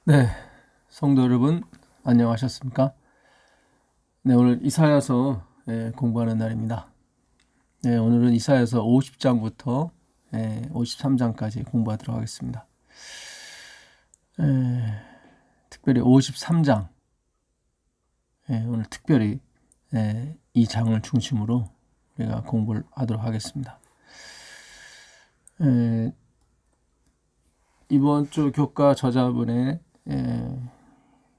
네, 성도 여러분 안녕하셨습니까? 네, 오늘 이사야서 공부하는 날입니다. 네, 오늘은 이사야서 50장부터 53장까지 공부하도록 하겠습니다. 특별히 53장, 오늘 특별히 이 장을 중심으로 우리가 공부를 하도록 하겠습니다. 이번 주 교과 저자분의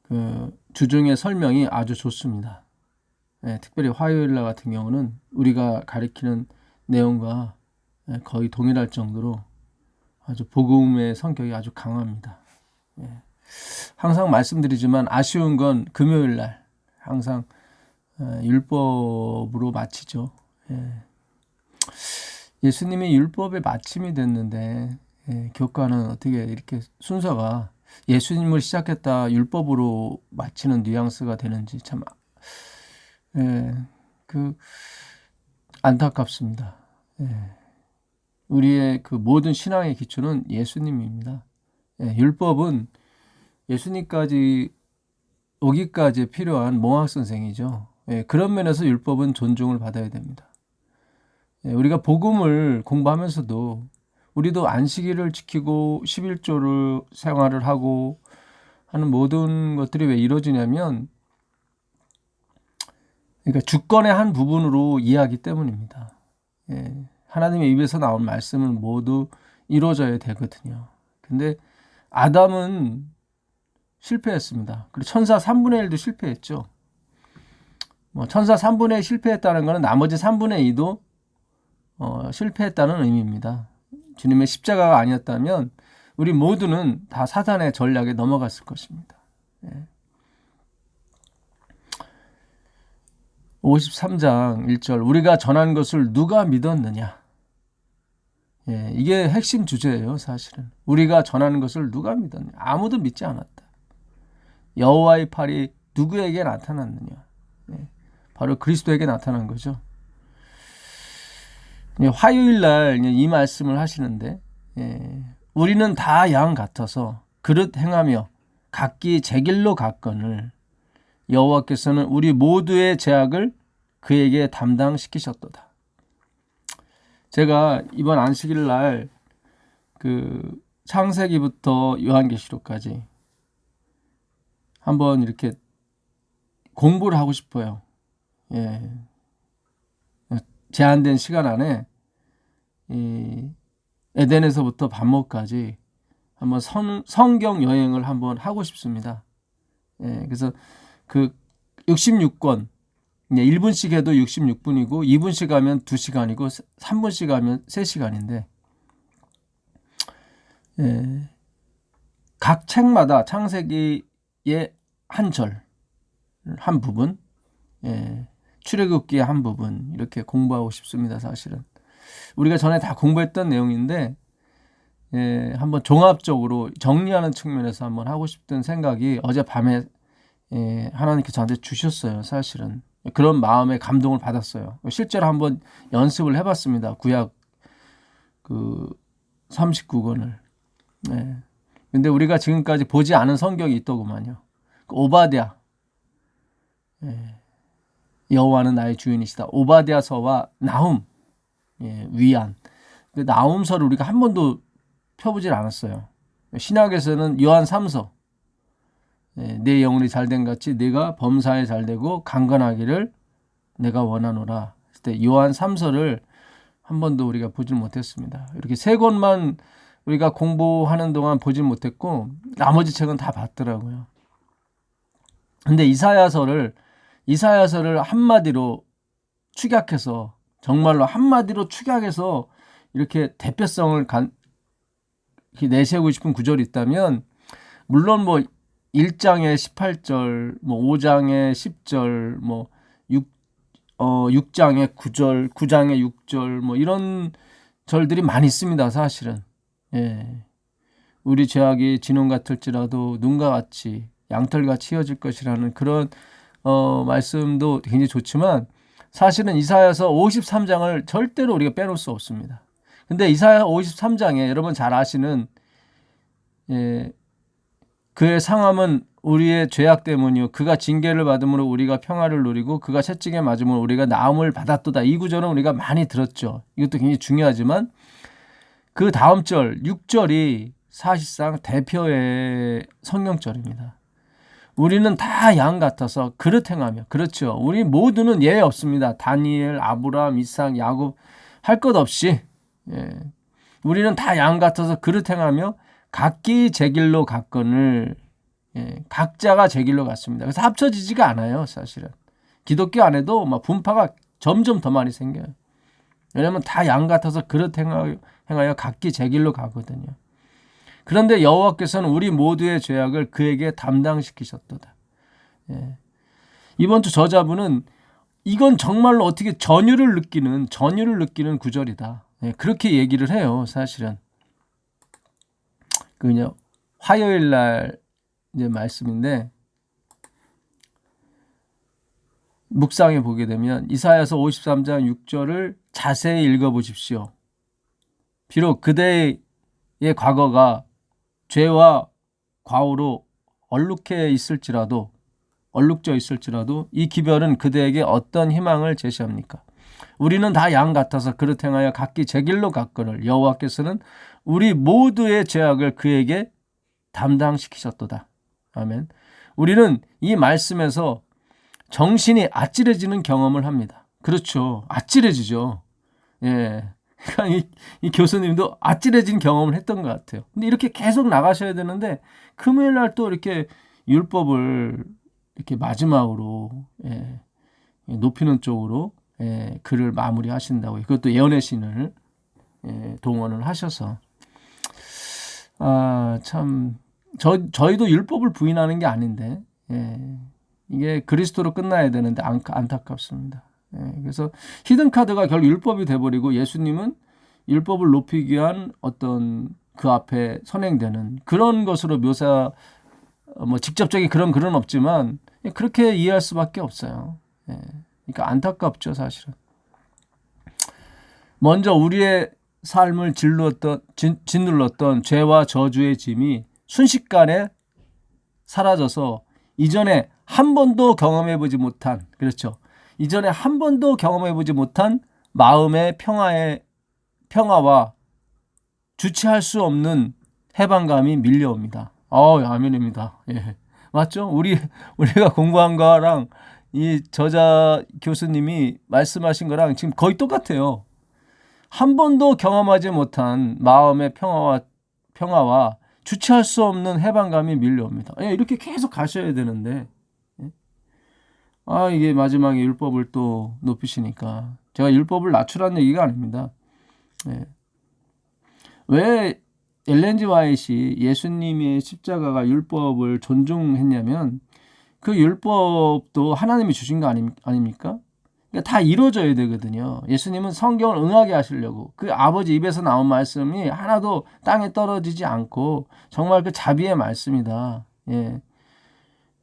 그 주중의 설명이 아주 좋습니다. 특별히 화요일날 같은 경우는 우리가 가리키는 내용과 거의 동일할 정도로 아주 복음의 성격이 아주 강합니다. 항상 말씀드리지만 아쉬운 건 금요일날 항상 율법으로 마치죠. 예수님이 율법의 마침이 됐는데 교과는 어떻게 이렇게 순서가 예수님을 시작했다 율법으로 마치는 뉘앙스가 되는지 참 안타깝습니다. 우리의 그 모든 신앙의 기초는 예수님입니다. 율법은 예수님까지 오기까지 필요한 몽학 선생이죠. 그런 면에서 율법은 존중을 받아야 됩니다. 우리가 복음을 공부하면서도 우리도 안식일을 지키고 11조를 생활을 하고 하는 모든 것들이 왜 이루어지냐면 그러니까 주권의 한 부분으로 이해하기 때문입니다. 하나님의 입에서 나온 말씀은 모두 이루어져야 되거든요. 근데 아담은 실패했습니다. 그리고 천사 3분의 1도 실패했죠. 천사 3분의 1 실패했다는 것은 나머지 3분의 2도 실패했다는 의미입니다. 주님의 십자가가 아니었다면 우리 모두는 다 사단의 전략에 넘어갔을 것입니다. 53장 1절 우리가 전한 것을 누가 믿었느냐. 이게 핵심 주제예요. 사실은 우리가 전하는 것을 누가 믿었느냐. 아무도 믿지 않았다. 여호와의 팔이 누구에게 나타났느냐. 바로 그리스도에게 나타난 거죠. 화요일날 이 말씀을 하시는데 우리는 다 양 같아서 그릇 행하며 각기 제 길로 갔거늘 여호와께서는 우리 모두의 죄악을 그에게 담당시키셨도다. 제가 이번 안식일 날 그 창세기부터 요한계시록까지 한번 이렇게 공부를 하고 싶어요. 제한된 시간 안에 이 에덴에서부터 반모까지 한번 성경 여행을 한번 하고 싶습니다. 그래서 그 66권 1분씩 해도 66분이고 2분씩 하면 2시간이고 3분씩 하면 3시간인데 각 책마다 창세기의 한 절, 한 부분, 출애굽기의 한 부분 이렇게 공부하고 싶습니다. 사실은 우리가 전에 다 공부했던 내용인데 한번 종합적으로 정리하는 측면에서 한번 하고 싶은 생각이 어젯밤에 하나님께서 저한테 주셨어요. 사실은 그런 마음의 감동을 받았어요. 실제로 한번 연습을 해봤습니다. 구약 그 39권을. 근데 우리가 지금까지 보지 않은 성경이 있더구만요. 그 오바댜. 여호와는 나의 주인이시다. 오바댜서와 나훔, 위안. 그 나훔서를 우리가 한 번도 펴보질 않았어요. 신약에서는 요한 3서. 내 영혼이 잘된 같이 네가 범사에 잘되고 강건하기를 내가 원하노라. 그때 요한 3서를 한 번도 우리가 보질 못했습니다. 이렇게 세 권만 우리가 공부하는 동안 보질 못했고 나머지 책은 다 봤더라고요. 근데 이사야서를 한마디로 축약해서 정말로 한마디로 축약해서 이렇게 대표성을 이렇게 내세우고 싶은 구절이 있다면 물론 1장에 18절, 5장에 10절, 6장에 9절, 9장에 6절 이런 절들이 많이 있습니다. 사실은. 우리 죄악이 진홍 같을지라도 눈과 같이 양털같이 휘어질 것이라는 그런 말씀도 굉장히 좋지만 사실은 이사야서 53장을 절대로 우리가 빼놓을 수 없습니다. 근데 이사야 53장에 여러분 잘 아시는 그의 상함은 우리의 죄악 때문이요 그가 징계를 받음으로 우리가 평화를 누리고 그가 채찍에 맞음으로 우리가 나음을 받았도다. 이 구절은 우리가 많이 들었죠. 이것도 굉장히 중요하지만 그 다음 절 6절이 사실상 대표의 성경절입니다. 우리는 다 양 같아서 그릇 행하며, 그렇죠. 우리 모두는 예외 없습니다. 다니엘, 아브라함, 이삭, 야곱 할 것 없이 우리는 다 양 같아서 그릇 행하며 각기 제 길로 갔거늘 각자가 제 길로 갔습니다. 그래서 합쳐지지가 않아요. 사실은 기독교 안에도 막 분파가 점점 더 많이 생겨요. 왜냐하면 다 양 같아서 그릇 행하여 각기 제 길로 가거든요. 그런데 여호와께서는 우리 모두의 죄악을 그에게 담당시키셨도다. 이번 주 저자분은 이건 정말로 어떻게 전율을 느끼는 구절이다. 그렇게 얘기를 해요. 사실은 그냥 화요일 날 이제 말씀인데 묵상해 보게 되면 이사야서 53장 6절을 자세히 읽어보십시오. 비록 그대의 과거가 죄와 과오로 얼룩져 있을지라도 이 기별은 그대에게 어떤 희망을 제시합니까? 우리는 다 양 같아서 그릇 행하여 각기 제 길로 갔거늘 여호와께서는 우리 모두의 죄악을 그에게 담당시키셨도다. 아멘. 우리는 이 말씀에서 정신이 아찔해지는 경험을 합니다. 그렇죠. 아찔해지죠. 그러니까 이 교수님도 아찔해진 경험을 했던 것 같아요. 근데 이렇게 계속 나가셔야 되는데 금요일 날 또 이렇게 율법을 이렇게 마지막으로 높이는 쪽으로 글을 마무리하신다고. 그것도 예언의 신을 동원을 하셔서 참 저희도 율법을 부인하는 게 아닌데 이게 그리스도로 끝나야 되는데 안타깝습니다. 그래서 히든카드가 결국 율법이 돼버리고 예수님은 율법을 높이기 위한 어떤 그 앞에 선행되는 그런 것으로 직접적인 그런 글은 없지만 그렇게 이해할 수밖에 없어요. 그러니까 안타깝죠, 사실은. 먼저 우리의 삶을 짓눌렀던 죄와 저주의 짐이 순식간에 사라져서 이전에 한 번도 경험해보지 못한, 그렇죠. 이전에 한 번도 경험해보지 못한 마음의 평화와 주체할 수 없는 해방감이 밀려옵니다. 아멘입니다. 맞죠? 우리가 공부한 거랑 이 저자 교수님이 말씀하신 거랑 지금 거의 똑같아요. 한 번도 경험하지 못한 마음의 평화와 주체할 수 없는 해방감이 밀려옵니다. 이렇게 계속 가셔야 되는데 이게 마지막에 율법을 또 높이시니까 제가 율법을 낮추라는 얘기가 아닙니다. 왜 엘렌 G. 화이트이 예수님의 십자가가 율법을 존중했냐면 그 율법도 하나님이 주신 거 아닙니까? 그러니까 다 이루어져야 되거든요. 예수님은 성경을 응하게 하시려고 그 아버지 입에서 나온 말씀이 하나도 땅에 떨어지지 않고 정말 그 자비의 말씀이다.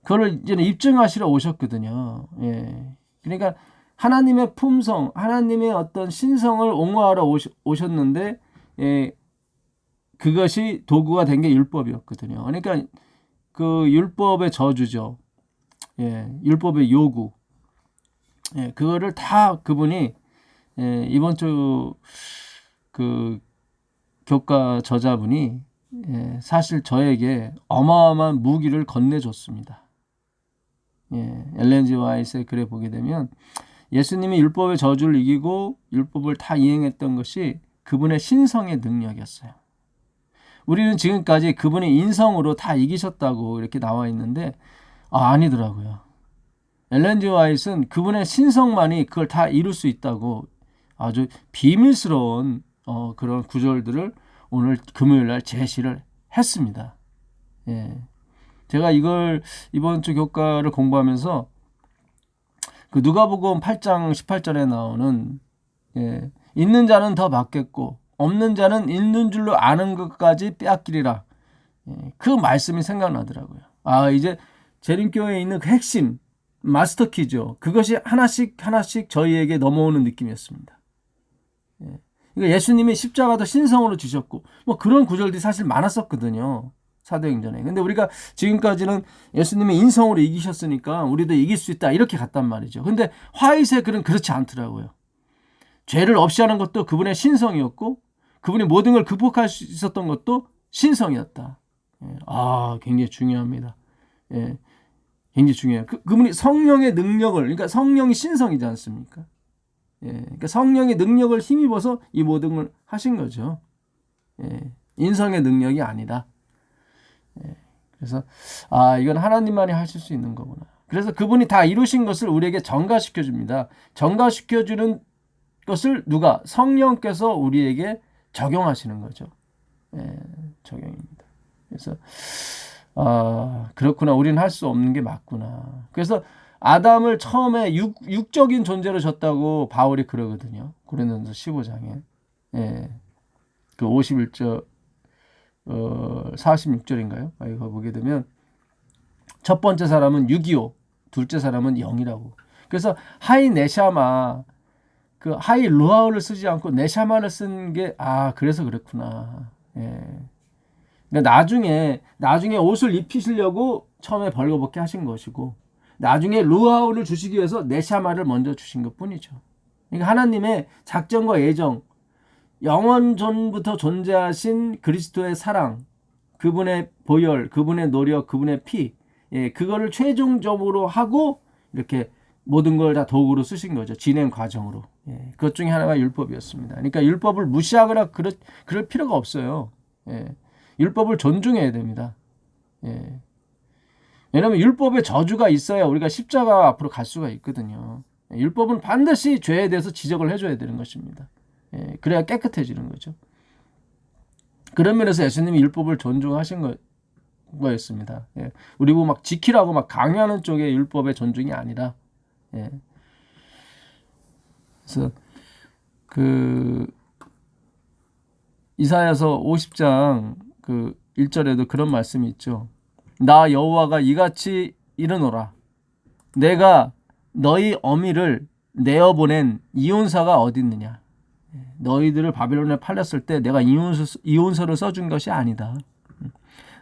그걸 이제 입증하시러 오셨거든요. 그러니까 하나님의 품성, 하나님의 어떤 신성을 옹호하러 오셨는데 그것이 도구가 된 게 율법이었거든요. 그러니까 그 율법의 저주죠. 율법의 요구. 그거를 다 그분이 이번 주 그 교과 저자분이 사실 저에게 어마어마한 무기를 건네줬습니다. 엘렌 G. 화이트의 글에 보게 되면 예수님이 율법의 저주를 이기고 율법을 다 이행했던 것이 그분의 신성의 능력이었어요. 우리는 지금까지 그분의 인성으로 다 이기셨다고 이렇게 나와 있는데 아니더라고요. 엘렌 G. 화이트는 그분의 신성만이 그걸 다 이룰 수 있다고 아주 비밀스러운 그런 구절들을 오늘 금요일 날 제시를 했습니다. 제가 이걸 이번 주 교과를 공부하면서 그 누가복음 8장 18절에 나오는 있는 자는 더 받겠고 없는 자는 있는 줄로 아는 것까지 빼앗기리라. 그 말씀이 생각나더라고요. 이제 재림교회에 있는 그 핵심 마스터키죠. 그것이 하나씩 저희에게 넘어오는 느낌이었습니다. 그러니까 예수님이 십자가도 신성으로 주셨고 그런 구절들이 사실 많았었거든요. 사도행전에. 근데 우리가 지금까지는 예수님의 인성으로 이기셨으니까 우리도 이길 수 있다 이렇게 갔단 말이죠. 근데 화이트의 글은 그렇지 않더라고요. 죄를 없이 하는 것도 그분의 신성이었고 그분이 모든 걸 극복할 수 있었던 것도 신성이었다. 굉장히 중요합니다. 굉장히 중요해요. 그분이 성령의 능력을, 그러니까 성령이 신성이지 않습니까? 그러니까 성령의 능력을 힘입어서 이 모든 걸 하신 거죠. 인성의 능력이 아니다. 그래서 이건 하나님만이 하실 수 있는 거구나. 그래서 그분이 다 이루신 것을 우리에게 전가시켜 줍니다. 전가시켜 주는 것을 누가? 성령께서 우리에게 적용하시는 거죠. 적용입니다. 그래서 그렇구나. 우리는 할 수 없는 게 맞구나. 그래서 아담을 처음에 육적인 존재로 졌다고 바울이 그러거든요. 고린도전서 15장에. 그 51절 46절인가요? 이거 보게 되면 첫 번째 사람은 625, 둘째 사람은 0이라고. 그래서 하이 네샤마, 그 하이 루아우를 쓰지 않고 네샤마를 쓴 게 그래서 그렇구나. 그러니까 나중에 옷을 입히시려고 처음에 벌거벗게 하신 것이고 나중에 루아우를 주시기 위해서 네샤마를 먼저 주신 것뿐이죠. 그러니까 하나님의 작정과 예정, 영원 전부터 존재하신 그리스도의 사랑, 그분의 보혈, 그분의 노력, 그분의 피, 그거를 최종적으로 하고 이렇게 모든 걸 다 도구로 쓰신 거죠. 진행 과정으로. 그것 중에 하나가 율법이었습니다. 그러니까 율법을 무시하거나 그럴 필요가 없어요. 율법을 존중해야 됩니다. 왜냐하면 율법에 저주가 있어야 우리가 십자가 앞으로 갈 수가 있거든요. 율법은 반드시 죄에 대해서 지적을 해줘야 되는 것입니다. 그래야 깨끗해지는 거죠. 그런 면에서 예수님이 율법을 존중하신 거였습니다. 우리 보고 막 지키라고 막 강요하는 쪽의 율법의 존중이 아니라, 그래서 그 이사야서 50장 그 1절에도 그런 말씀이 있죠. 나 여호와가 이같이 이르노라. 내가 너희 어미를 내어보낸 이혼사가 어디 있느냐. 너희들을 바벨론에 팔렸을 때 내가 이혼서를 써준 것이 아니다.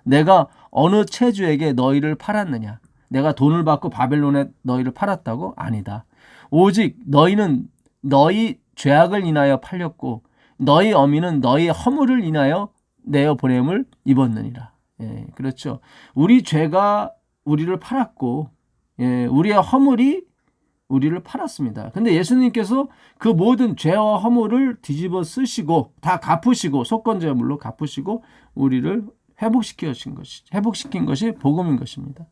내가 어느 체주에게 너희를 팔았느냐. 내가 돈을 받고 바벨론에 너희를 팔았다고? 아니다. 오직 너희는 너희 죄악을 인하여 팔렸고 너희 어미는 너희 허물을 인하여 내어보냄을 입었느니라. 그렇죠. 우리 죄가 우리를 팔았고 우리의 허물이 우리를 팔았습니다. 근데 예수님께서 그 모든 죄와 허물을 뒤집어 쓰시고 다 갚으시고 속건제물로 갚으시고 우리를 회복시킨 것이 복음인 것입니다.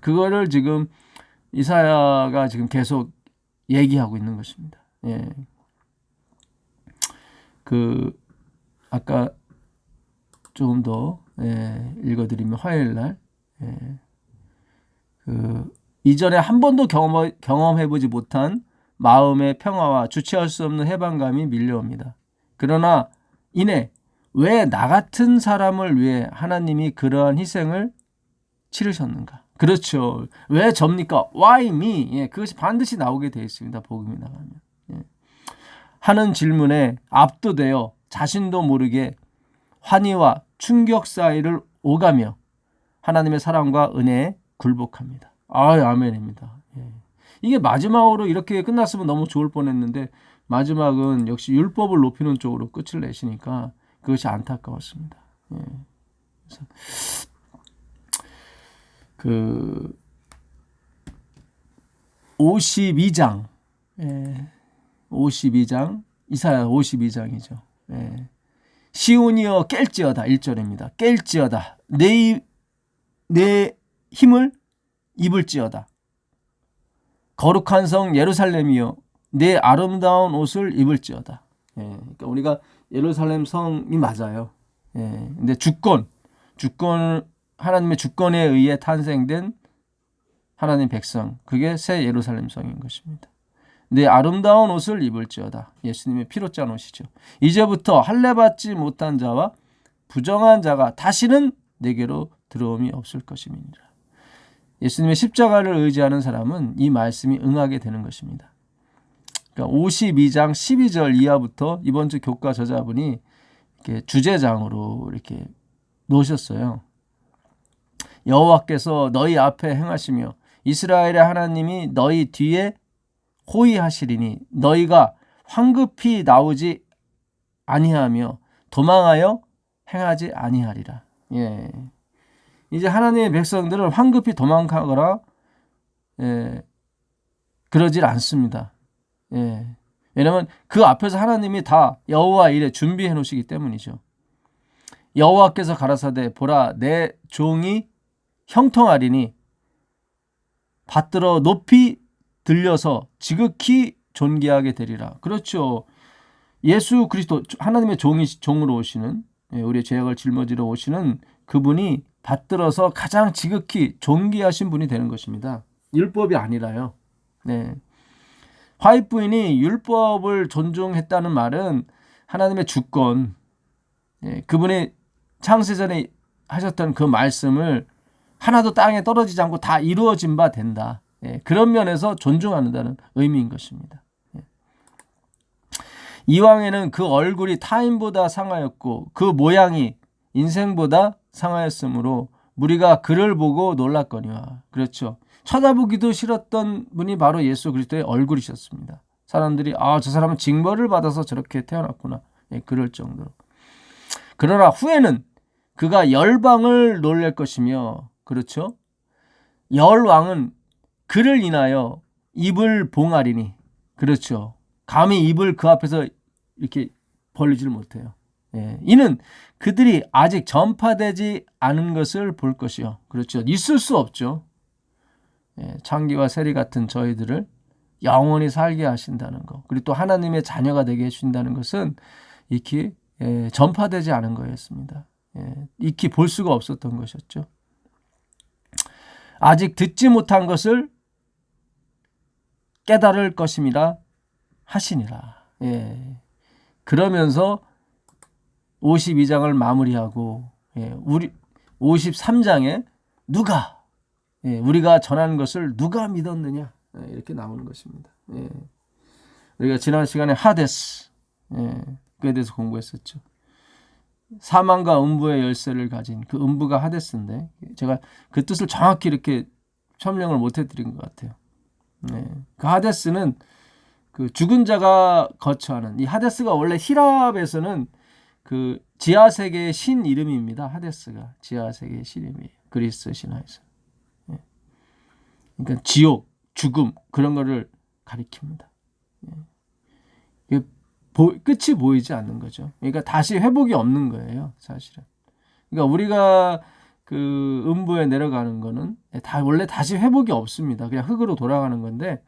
그거를 지금 이사야가 지금 계속 얘기하고 있는 것입니다. 그 아까 조금 더 읽어드리면 화요일 날 그 이전에 한 번도 경험해보지 못한 마음의 평화와 주체할 수 없는 해방감이 밀려옵니다. 그러나 이내 왜 나 같은 사람을 위해 하나님이 그러한 희생을 치르셨는가? 그렇죠. 왜 접니까? Why me? 그것이 반드시 나오게 되어 있습니다. 복음이 나가면. 하는 질문에 압도되어 자신도 모르게 환희와 충격 사이를 오가며 하나님의 사랑과 은혜에 굴복합니다. 아멘입니다. 이게 마지막으로 이렇게 끝났으면 너무 좋을 뻔했는데 마지막은 역시 율법을 높이는 쪽으로 끝을 내시니까 그것이 안타까웠습니다. 그래서 그 52장 52장 이사야 52장이죠. 시온이여 깰지어다 1절입니다. 깰지어다 내 힘을 입을지어다. 거룩한 성 예루살렘이여 내 아름다운 옷을 입을지어다. 그러니까 우리가 예루살렘 성이 맞아요. 근데 주권 하나님의 주권에 의해 탄생된 하나님 백성, 그게 새 예루살렘 성인 것입니다. 내 아름다운 옷을 입을지어다. 예수님의 피로 짠 옷이죠. 이제부터 할례받지 못한 자와 부정한 자가 다시는 내게로 들어옴이 없을 것임이니라. 예수님의 십자가를 의지하는 사람은 이 말씀이 응하게 되는 것입니다. 그러니까 52장 12절 이하부터 이번 주 교과 저자분이 이렇게 주제장으로 이렇게 놓으셨어요. 여호와께서 너희 앞에 행하시며 이스라엘의 하나님이 너희 뒤에 호위하시리니 너희가 황급히 나오지 아니하며 도망하여 행하지 아니하리라. 예. 이제 하나님의 백성들은 황급히 도망가거나 그러질 않습니다. 예. 왜냐하면 그 앞에서 하나님이 다 여호와 일에 준비해 놓으시기 때문이죠. 여호와께서 가라사대 보라 내 종이 형통하리니 받들어 높이 들려서 지극히 존귀하게 되리라. 그렇죠. 예수 그리스도 하나님의 종으로 오시는 우리의 죄악을 짊어지러 오시는 그분이 받들어서 가장 지극히 존귀하신 분이 되는 것입니다. 율법이 아니라요. 네. 화입 부인이 율법을 존중했다는 말은 하나님의 주권, 그분이 창세전에 하셨던 그 말씀을 하나도 땅에 떨어지지 않고 다 이루어진 바 된다. 그런 면에서 존중한다는 의미인 것입니다. 이왕에는 그 얼굴이 타인보다 상하였고 그 모양이 인생보다 상하였으므로 무리가 그를 보고 놀랐거니와. 그렇죠. 쳐다보기도 싫었던 분이 바로 예수 그리스도의 얼굴이셨습니다. 사람들이 저 사람은 징벌을 받아서 저렇게 태어났구나. 그럴 정도로. 그러나 후에는 그가 열방을 놀랄 것이며, 그렇죠. 열왕은 그를 인하여 입을 봉하리니, 그렇죠. 감히 입을 그 앞에서 이렇게 벌리질 못해요. 이는 그들이 아직 전파되지 않은 것을 볼 것이요. 그렇죠. 있을 수 없죠. 창기와 세리 같은 저희들을 영원히 살게 하신다는 것, 그리고 또 하나님의 자녀가 되게 해주신다는 것은 익히 전파되지 않은 거였습니다. 익히 볼 수가 없었던 것이었죠. 아직 듣지 못한 것을 깨달을 것임이라 하시니라. 그러면서 52장을 마무리하고 우리 53장에 누가 우리가 전하는 것을 누가 믿었느냐 이렇게 나오는 것입니다. 우리가 지난 시간에 하데스 그에 대해서 공부했었죠. 사망과 음부의 열쇠를 가진 그 음부가 하데스인데 제가 그 뜻을 정확히 이렇게 설명을 못 해드린 것 같아요. 그 하데스는 그 죽은 자가 거처하는, 이 하데스가 원래 히랍에서는 그 지하세계의 신 이름입니다. 하데스가 지하세계의 신 이름이에요. 그리스 신화에서. 그러니까 지옥, 죽음 그런 거를 가리킵니다. 끝이 보이지 않는 거죠. 그러니까 다시 회복이 없는 거예요, 사실은. 그러니까 우리가 그 음부에 내려가는 거는 다 원래 다시 회복이 없습니다. 그냥 흙으로 돌아가는 건데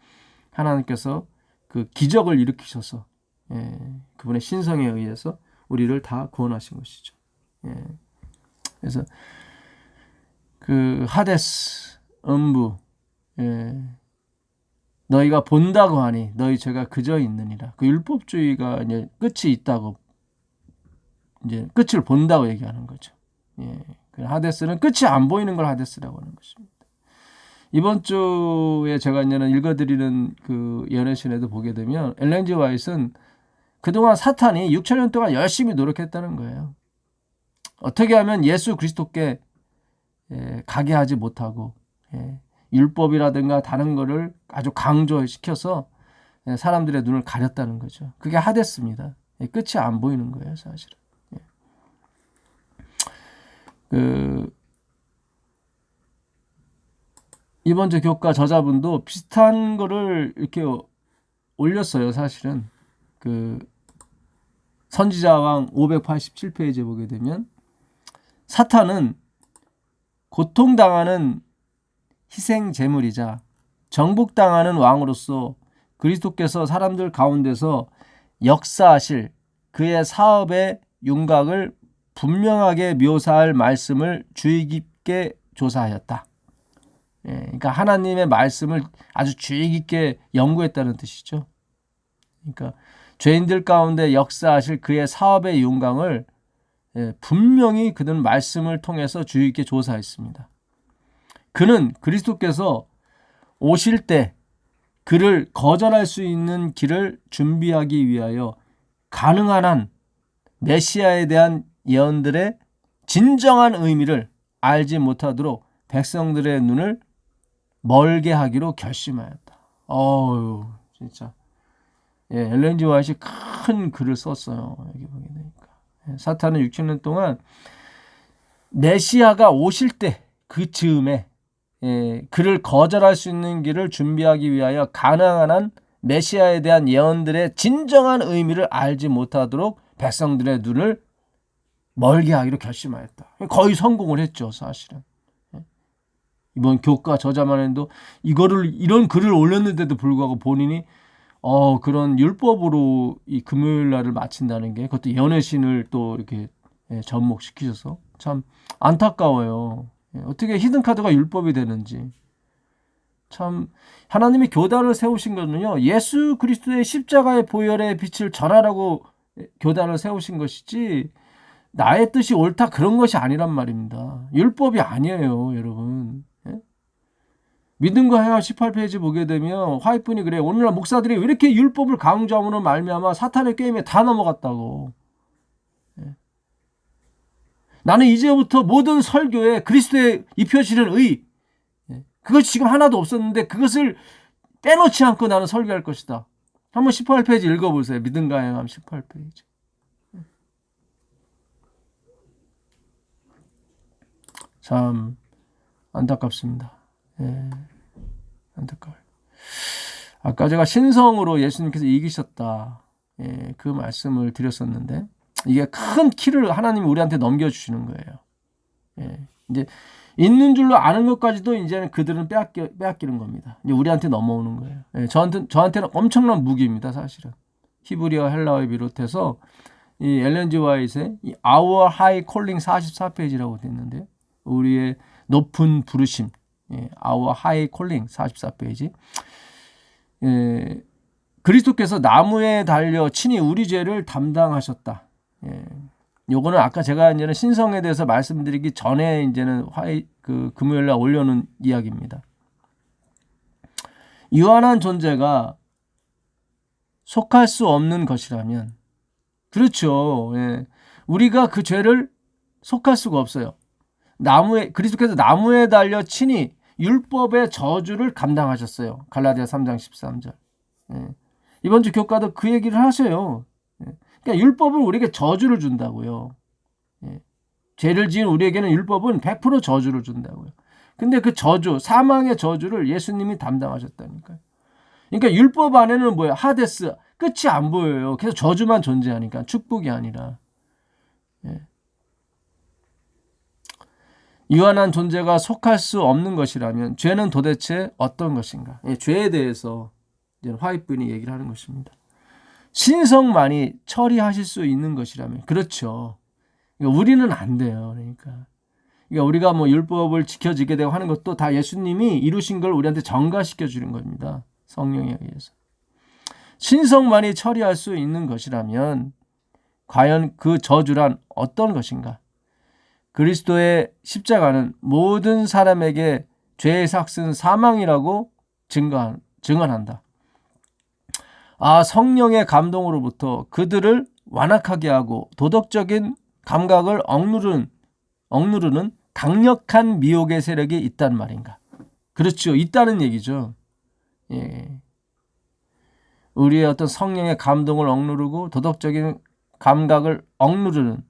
하나님께서 그 기적을 일으키셔서 그분의 신성에 의해서 우리를 다 구원하신 것이죠. 그래서 그 하데스, 음부, 너희가 본다고 하니 너희 죄가 그저 있느니라. 그 율법주의가 이제 끝이 있다고, 이제 끝을 본다고 얘기하는 거죠. 그 하데스는 끝이 안 보이는 걸 하데스라고 하는 것입니다. 이번 주에 제가 이제는 읽어드리는 그 예언의 보게 되면 엘렌 G. 화이트는 그동안 사탄이 6,000년 동안 열심히 노력했다는 거예요. 어떻게 하면 예수 그리스도께 가게 하지 못하고 율법이라든가 다른 거를 아주 강조시켜서 사람들의 눈을 가렸다는 거죠. 그게 하데스입니다. 끝이 안 보이는 거예요, 사실은. 이번 주 교과 저자분도 비슷한 거를 이렇게 올렸어요, 사실은. 그 선지자왕 587페이지에 보게 되면 사탄은 고통당하는 희생 제물이자 정복당하는 왕으로서 그리스도께서 사람들 가운데서 역사하실 그의 사업의 윤곽을 분명하게 묘사할 말씀을 주의 깊게 조사하였다. 그러니까 하나님의 말씀을 아주 주의 깊게 연구했다는 뜻이죠. 그러니까 죄인들 가운데 역사하실 그의 사업의 윤곽을 분명히 그는 말씀을 통해서 주의 깊게 조사했습니다. 그는 그리스도께서 오실 때 그를 거절할 수 있는 길을 준비하기 위하여 가능한 한 메시아에 대한 예언들의 진정한 의미를 알지 못하도록 백성들의 눈을 멀게 하기로 결심하였다. 어우, 진짜. 예, 엘렌 G. 화이트이 큰 글을 썼어요. 여기 보게 되니까. 예, 사탄은 6,000년 동안 메시아가 오실 때 그 즈음에 그를 거절할 수 있는 길을 준비하기 위하여 가나안 한 메시아에 대한 예언들의 진정한 의미를 알지 못하도록 백성들의 눈을 멀게 하기로 결심하였다. 거의 성공을 했죠, 사실은. 이번 교과 저자만 해도 이런 글을 올렸는데도 불구하고 본인이 그런 율법으로 이 금요일 날을 마친다는 게, 그것도 연애신을 또 이렇게 접목시키셔서 참 안타까워요. 어떻게 히든카드가 율법이 되는지. 참 하나님이 교단을 세우신 것은요, 예수 그리스도의 십자가의 보혈의 빛을 전하라고 교단을 세우신 것이지 나의 뜻이 옳다 그런 것이 아니란 말입니다. 율법이 아니에요, 여러분. 믿음과 행함 18페이지 보게 되면 화이트분이 그래요. 오늘날 목사들이 왜 이렇게 율법을 강조함으로 말미암아 사탄의 게임에 다 넘어갔다고. 나는 이제부터 모든 설교에 그리스도의 입혀지는 의, 그것이 지금 하나도 없었는데 그것을 빼놓지 않고 나는 설교할 것이다. 한번 18페이지 읽어보세요. 믿음과 행함 18페이지. 참 안타깝습니다. 안타까워요. 아까 제가 신성으로 예수님께서 이기셨다, 그 말씀을 드렸었는데, 이게 큰 키를 하나님이 우리한테 넘겨주시는 거예요. 이제 있는 줄로 아는 것까지도 이제는 그들은 빼앗기는 겁니다. 이제 우리한테 넘어오는 거예요. 저한테는 엄청난 무기입니다, 사실은. 히브리어 헬라어에 비롯해서 이 엘렌 G. 화이트의 이 Our High Calling 44페이지라고 되어 있는데요. 우리의 높은 부르심, Our High Calling 44페이지. 그리스도께서 나무에 달려 친히 우리 죄를 담당하셨다. 요거는 아까 제가 이제는 신성에 대해서 말씀드리기 전에 이제는 금요일날 올려놓은 이야기입니다. 유한한 존재가 속할 수 없는 것이라면, 그렇죠. 우리가 그 죄를 속할 수가 없어요. 그리스도께서 나무에 달려 친히 율법의 저주를 감당하셨어요. 갈라디아 3장 13절. 이번 주 교과도 그 얘기를 하셔요. 그러니까 율법은 우리에게 저주를 준다고요. 죄를 지은 우리에게는 율법은 100% 저주를 준다고요. 근데 그 저주, 사망의 저주를 예수님이 담당하셨다니까요. 그러니까 율법 안에는 뭐예요? 하데스, 끝이 안 보여요. 계속 저주만 존재하니까, 축복이 아니라. 유한한 존재가 속할 수 없는 것이라면 죄는 도대체 어떤 것인가? 죄에 대해서 이제 화이트분이 얘기를 하는 것입니다. 신성만이 처리하실 수 있는 것이라면, 그렇죠. 그러니까 우리는 안 돼요. 그러니까 우리가 뭐 율법을 지켜지게 되고 하는 것도 다 예수님이 이루신 걸 우리한테 전가시켜 주는 겁니다. 성령에 의해서. 신성만이 처리할 수 있는 것이라면 과연 그 저주란 어떤 것인가? 그리스도의 십자가는 모든 사람에게 죄의 삭은 사망이라고 증언한다. 성령의 감동으로부터 그들을 완악하게 하고 도덕적인 감각을 억누르는 강력한 미혹의 세력이 있단 말인가? 그렇죠. 있다는 얘기죠. 우리의 어떤 성령의 감동을 억누르고 도덕적인 감각을 억누르는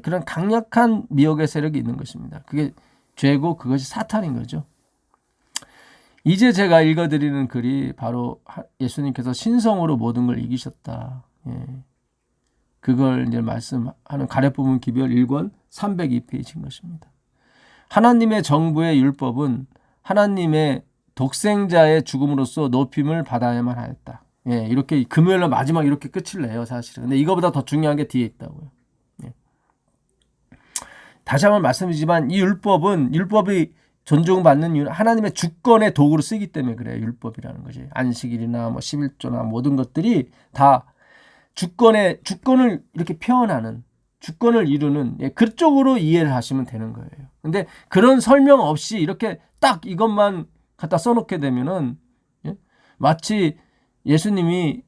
그런 강력한 미혹의 세력이 있는 것입니다. 그게 죄고 그것이 사탄인 거죠. 이제 제가 읽어드리는 글이 바로 예수님께서 신성으로 모든 걸 이기셨다. 그걸 이제 말씀하는 가랫부분 기별 1권 302페이지인 것입니다. 하나님의 정부의 율법은 하나님의 독생자의 죽음으로써 높임을 받아야만 하였다. 이렇게 금요일날 마지막 이렇게 끝을 내요, 사실은. 근데 이거보다 더 중요한 게 뒤에 있다고요. 다시 한번 말씀드리지만 이 율법이 존중받는 이유는 하나님의 주권의 도구로 쓰기 때문에 그래요. 율법이라는 것이. 안식일이나 11조나 모든 것들이 다 주권을 이렇게 표현하는, 주권을 이루는, 그쪽으로 이해를 하시면 되는 거예요. 근데 그런 설명 없이 이렇게 딱 이것만 갖다 써놓게 되면은 마치 예수님이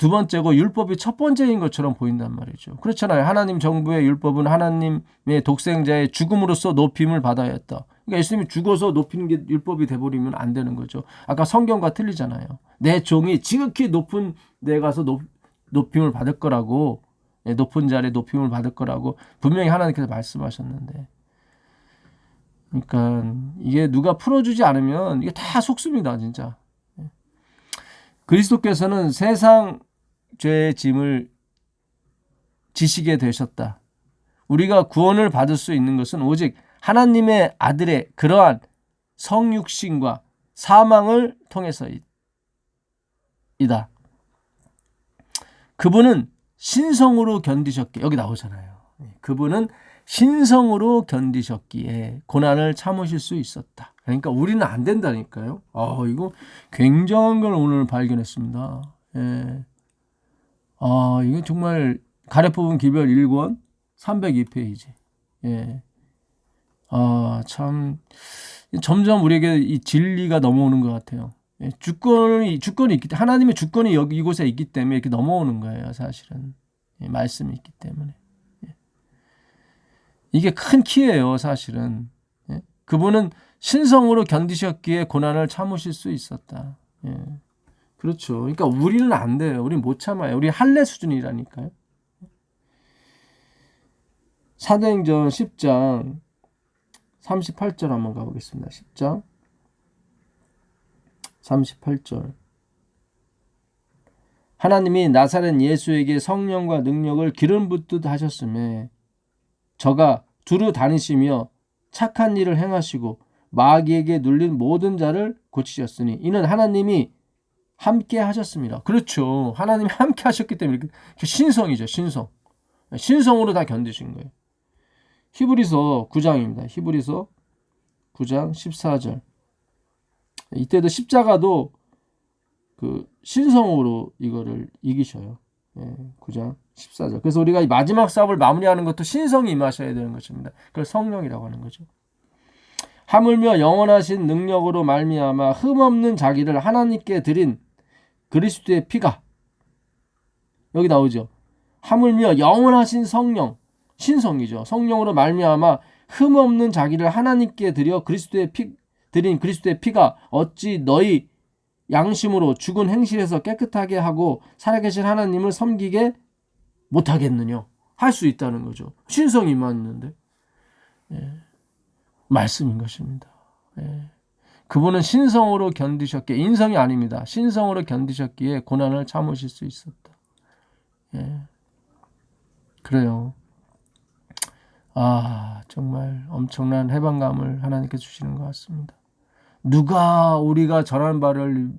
두 번째고 율법이 첫 번째인 것처럼 보인단 말이죠. 그렇잖아요. 하나님 정부의 율법은 하나님의 독생자의 죽음으로써 높임을 받아야 했다. 그러니까 예수님이 죽어서 높이는 게 율법이 돼버리면 안 되는 거죠. 아까 성경과 틀리잖아요. 내 종이 지극히 높은 데 가서 높임을 받을 거라고, 높은 자리에 높임을 받을 거라고 분명히 하나님께서 말씀하셨는데, 그러니까 이게 누가 풀어주지 않으면 이게 다 속습니다, 진짜. 그리스도께서는 세상 죄의 짐을 지시게 되셨다. 우리가 구원을 받을 수 있는 것은 오직 하나님의 아들의 그러한 성육신과 사망을 통해서이다. 그분은 신성으로 견디셨기에, 여기 나오잖아요. 그분은 신성으로 견디셨기에 고난을 참으실 수 있었다. 그러니까 우리는 안 된다니까요. 이거 굉장한 걸 오늘 발견했습니다. 예. 이거 정말 가래 뽑은 기별 1권 302페이지. 예. 참 점점 우리에게 이 진리가 넘어오는 것 같아요. 예. 주권이 있기 때문에, 하나님의 주권이 여기 이곳에 있기 때문에 이렇게 넘어오는 거예요, 사실은. 예, 말씀이 있기 때문에. 예. 이게 큰 키예요, 사실은. 예. 그분은 신성으로 견디셨기에 고난을 참으실 수 있었다. 예. 그렇죠. 그러니까 우리는 안 돼요. 우리는 못 참아요. 우리 할례 수준이라니까요. 사도행전 10장 38절 한번 가보겠습니다. 10장 38절. 하나님이 나사렛 예수에게 성령과 능력을 기름 붓듯 하셨음에 저가 두루 다니시며 착한 일을 행하시고 마귀에게 눌린 모든 자를 고치셨으니 이는 하나님이 함께 하셨습니다. 그렇죠. 하나님이 함께 하셨기 때문에 신성이죠. 신성으로 다 견디신 거예요. 히브리서 9장입니다. 히브리서 9장 14절. 이때도 십자가도 그 신성으로 이거를 이기셔요. 9장 14절. 그래서 우리가 이 마지막 싸움을 마무리하는 것도 신성이 임하셔야 되는 것입니다. 그걸 성령이라고 하는 거죠. 하물며 영원하신 능력으로 말미암아 흠없는 자기를 하나님께 드린 그리스도의 피가, 여기 나오죠. 하물며 영원하신 성령, 신성이죠. 성령으로 말미암아 흠없는 자기를 하나님께 드린 그리스도의 피가 어찌 너희 양심으로 죽은 행실에서 깨끗하게 하고 살아계신 하나님을 섬기게 못하겠느냐. 할 수 있다는 거죠. 신성이 임했는데. 말씀인 것입니다. 그분은 신성으로 견디셨기에, 인성이 아닙니다. 신성으로 견디셨기에 고난을 참으실 수 있었다. 그래요. 정말 엄청난 해방감을 하나님께 주시는 것 같습니다. 누가 우리가 전한 바를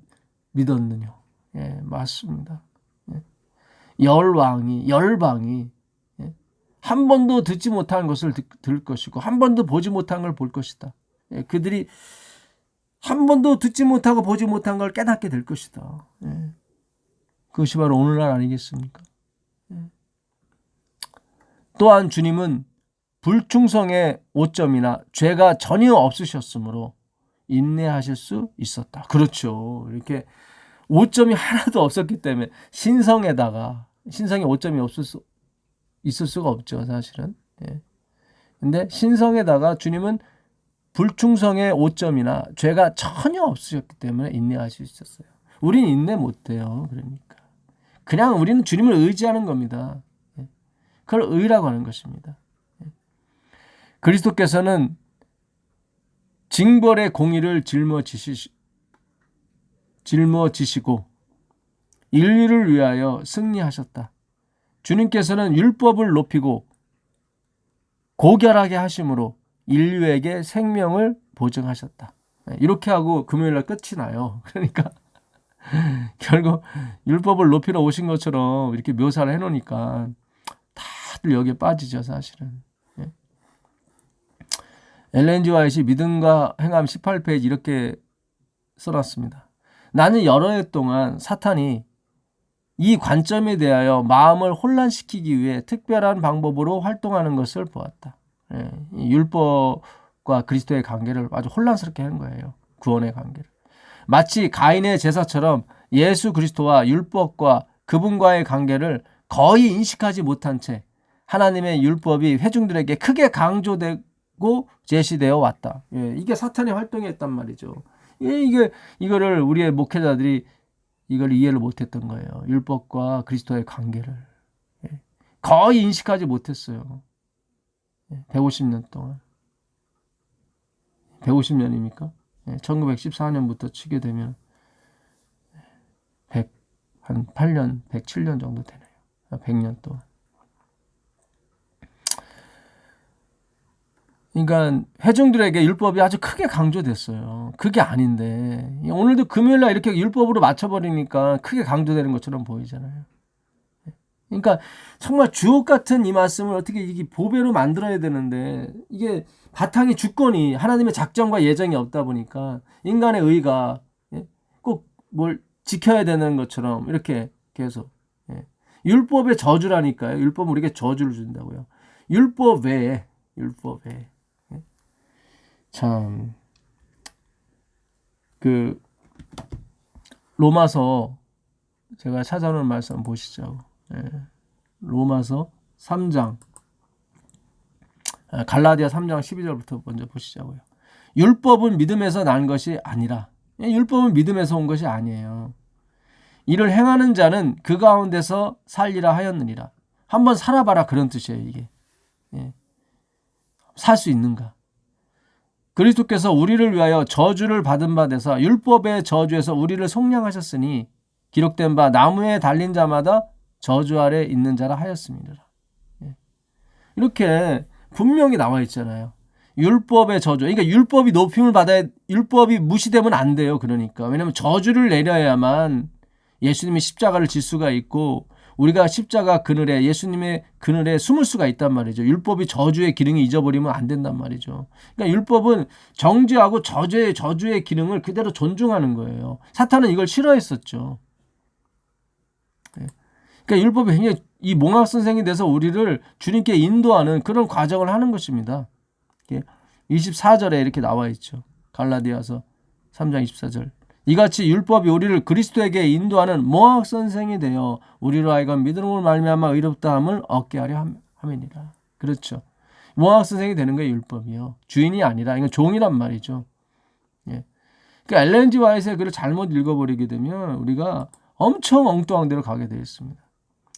믿었느냐. 맞습니다. 열방이 한 번도 듣지 못한 것을 들을 것이고 한 번도 보지 못한 걸 볼 것이다. 그들이 한 번도 듣지 못하고 보지 못한 걸 깨닫게 될 것이다. 그것이 바로 오늘날 아니겠습니까? 또한 주님은 불충성의 오점이나 죄가 전혀 없으셨으므로 인내하실 수 있었다. 그렇죠. 이렇게 오점이 하나도 없었기 때문에 신성의 오점이 있을 수가 없죠, 사실은. 근데 신성에다가 주님은 불충성의 오점이나 죄가 전혀 없으셨기 때문에 인내하실 수 있었어요. 우리는 인내 못해요. 그러니까 그냥 우리는 주님을 의지하는 겁니다. 그걸 의라고 하는 것입니다. 그리스도께서는 징벌의 공의를 짊어지시고 인류를 위하여 승리하셨다. 주님께서는 율법을 높이고 고결하게 하심으로 인류에게 생명을 보증하셨다. 이렇게 하고 금요일날 끝이 나요. 그러니까 결국 율법을 높이러 오신 것처럼 이렇게 묘사를 해놓으니까 다들 여기에 빠지죠, 사실은. 엘렌 G. 화이트이 믿음과 행함 18페이지 이렇게 써놨습니다. 나는 여러 해 동안 사탄이 이 관점에 대하여 마음을 혼란시키기 위해 특별한 방법으로 활동하는 것을 보았다. 이 율법과 그리스도의 관계를 아주 혼란스럽게 하는 거예요. 구원의 관계를. 마치 가인의 제사처럼 예수 그리스도와 율법과 그분과의 관계를 거의 인식하지 못한 채 하나님의 율법이 회중들에게 크게 강조되고 제시되어 왔다. 예, 이게 사탄의 활동이었단 말이죠. 이거를 우리의 목회자들이 이걸 이해를 못했던 거예요. 율법과 그리스도의 관계를 거의 인식하지 못했어요. 150년 동안. 150년입니까? 1914년부터 치게 되면 한 8년, 107년 정도 되네요. 100년 동안. 그러니까 회중들에게 율법이 아주 크게 강조됐어요. 그게 아닌데 오늘도 금요일날 이렇게 율법으로 맞춰버리니까 크게 강조되는 것처럼 보이잖아요. 그러니까 정말 주옥 같은 이 말씀을 어떻게 이게 보배로 만들어야 되는데 이게 바탕이 주권이 하나님의 작정과 예정이 없다 보니까 인간의 의가 꼭 뭘 지켜야 되는 것처럼 이렇게 계속 율법의 저주라니까요. 율법은 우리에게 저주를 준다고요. 율법 외에 참 그 로마서 제가 찾아놓은 말씀 보시죠. 로마서 3장 갈라디아 3장 12절부터 먼저 보시자고요. 율법은 믿음에서 난 것이 아니라 율법은 믿음에서 온 것이 아니에요. 이를 행하는 자는 그 가운데서 살리라 하였느니라. 한번 살아봐라 그런 뜻이에요. 이게 살 수 있는가. 그리스도께서 우리를 위하여 저주를 받은 바 되사 율법의 저주에서 우리를 속량하셨으니 기록된 바 나무에 달린 자마다 저주 아래 있는 자라 하였습니다. 이렇게 분명히 나와 있잖아요. 율법의 저주. 그러니까 율법이 높임을 받아야 율법이 무시되면 안 돼요. 그러니까 왜냐하면 저주를 내려야만 예수님이 십자가를 질 수가 있고 우리가 십자가 그늘에 예수님의 그늘에 숨을 수가 있단 말이죠. 율법이 저주의 기능이 잊어버리면 안 된단 말이죠. 그러니까 율법은 정죄하고 저주의 기능을 그대로 존중하는 거예요. 사탄은 이걸 싫어했었죠. 그러니까 율법이 굉장히 이 몽학 선생이 돼서 우리를 주님께 인도하는 그런 과정을 하는 것입니다. 24절에 이렇게 나와 있죠. 갈라디아서 3장 24절. 이같이 율법이 우리를 그리스도에게 인도하는 몽학 선생이 되어 우리로 하여금 믿음으로 말미암아 의롭다함을 얻게 하려 함이니라. 그렇죠. 몽학 선생이 되는 거예요. 율법이요. 주인이 아니라 이건 종이란 말이죠. 그러니까 엘렌 G 화이트의 글을 잘못 읽어버리게 되면 우리가 엄청 엉뚱한 데로 가게 되어 있습니다.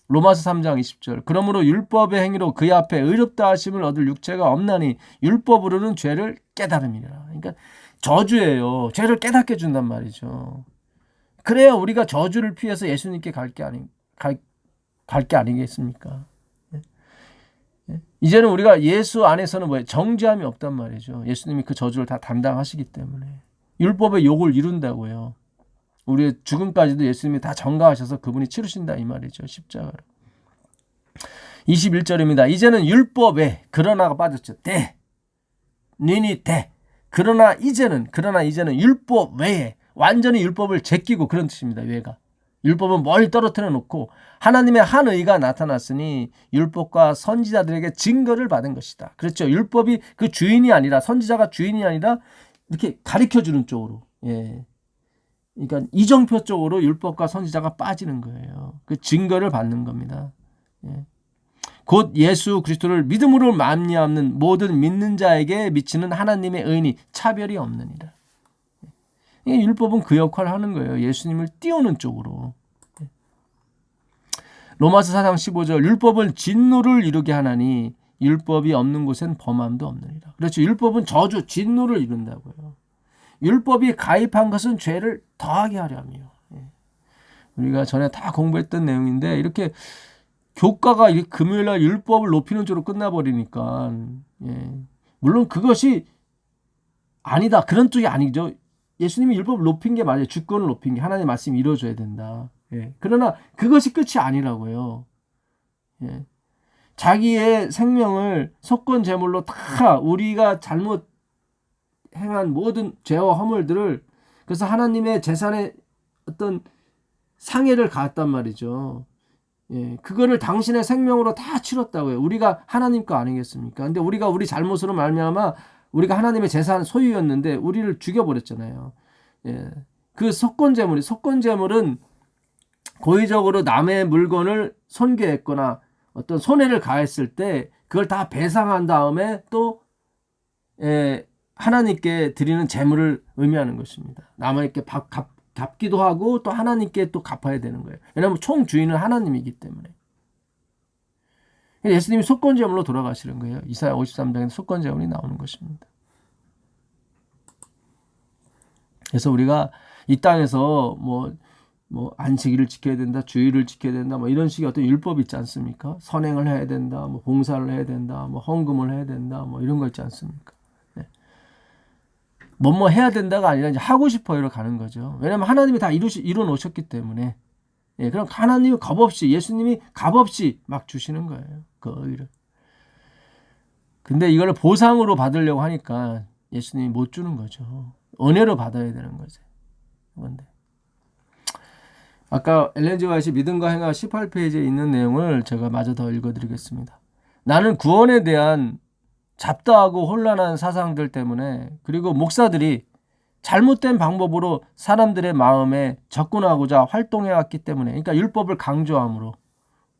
로마서 3장 20절. 그러므로 율법의 행위로 그의 앞에 의롭다 하심을 얻을 육체가 없나니 율법으로는 죄를 깨달음이라. 그러니까 저주예요. 죄를 깨닫게 해 준단 말이죠. 그래야 우리가 저주를 피해서 예수님께 갈 게 아니겠습니까? 이제는 우리가 예수 안에서는 뭐예요? 정죄함이 없단 말이죠. 예수님이 그 저주를 다 담당하시기 때문에. 율법의 욕을 이룬다고요. 우리의 죽음까지도 예수님이 다 전가하셔서 그분이 치르신다 이 말이죠. 십자가로. 21절입니다. 이제는 율법에 그러나가 빠졌죠. 니니 그러나 이제는 율법 외에 완전히 율법을 제끼고 그런 뜻입니다. 외가. 율법은 멀리 떨어뜨려 놓고 하나님의 한 의가 나타났으니 율법과 선지자들에게 증거를 받은 것이다. 그렇죠. 율법이 그 주인이 아니라 선지자가 주인이 아니라 이렇게 가르쳐주는 쪽으로. 그러니까 이정표 쪽으로 율법과 선지자가 빠지는 거예요. 그 증거를 받는 겁니다. 곧 예수 그리스도를 믿음으로 말미암는 모든 믿는 자에게 미치는 하나님의 의인이 차별이 없느니라. 율법은 그 역할을 하는 거예요. 예수님을 띄우는 쪽으로. 로마서 4장 15절. 율법은 진노를 이루게 하나니 율법이 없는 곳엔 범함도 없느니라. 그렇죠. 율법은 저주, 진노를 이룬다고요. 율법이 가입한 것은 죄를 더하게 하려 함이요. 우리가 전에 다 공부했던 내용인데 이렇게 교과가 금요일날 율법을 높이는 쪽으로 끝나버리니까 물론 그것이 아니다. 그런 쪽이 아니죠. 예수님이 율법을 높인 게 맞아요. 주권을 높인 게 하나님의 말씀이 이루어져야 된다. 그러나 그것이 끝이 아니라고요. 자기의 생명을 속건 제물로 다 우리가 잘못 행한 모든 죄와 허물들을 그래서 하나님의 재산에 어떤 상해를 가했단 말이죠. 그거를 당신의 생명으로 다 치렀다고요. 우리가 하나님 거 아니겠습니까? 근데 우리가 우리 잘못으로 말미암아 우리가 하나님의 재산 소유였는데 우리를 죽여버렸잖아요. 그 속건 제물은 고의적으로 남의 물건을 손괴했거나 어떤 손해를 가했을 때 그걸 다 배상한 다음에 또 하나님께 드리는 제물을 의미하는 것입니다. 남에게 갚기도 하고 또 하나님께 또 갚아야 되는 거예요. 왜냐하면 총 주인은 하나님이기 때문에. 예수님이 속건제물로 돌아가시는 거예요. 이사야 53장에 속건제물이 나오는 것입니다. 그래서 우리가 이 땅에서 뭐 안식일을 지켜야 된다, 주일을 지켜야 된다, 뭐 이런 식의 어떤 율법이 있지 않습니까? 선행을 해야 된다, 뭐 봉사를 해야 된다, 뭐 헌금을 해야 된다, 뭐 이런 거 있지 않습니까? 네. 뭐 해야 된다가 아니라 이제 하고 싶어요로 가는 거죠. 왜냐하면 하나님이 다 이루어 놓으셨기 때문에. 예, 그럼 하나님이 값없이, 예수님이 값없이 막 주시는 거예요. 그 의를. 근데 이걸 보상으로 받으려고 하니까 예수님이 못 주는 거죠. 은혜로 받아야 되는 거죠. 그런데 아까 엘렌 지 화이트 믿음과 행하 18페이지에 있는 내용을 제가 마저 더 읽어드리겠습니다. 나는 구원에 대한 잡다하고 혼란한 사상들 때문에, 그리고 목사들이 잘못된 방법으로 사람들의 마음에 접근하고자 활동해왔기 때문에, 그러니까 율법을 강조함으로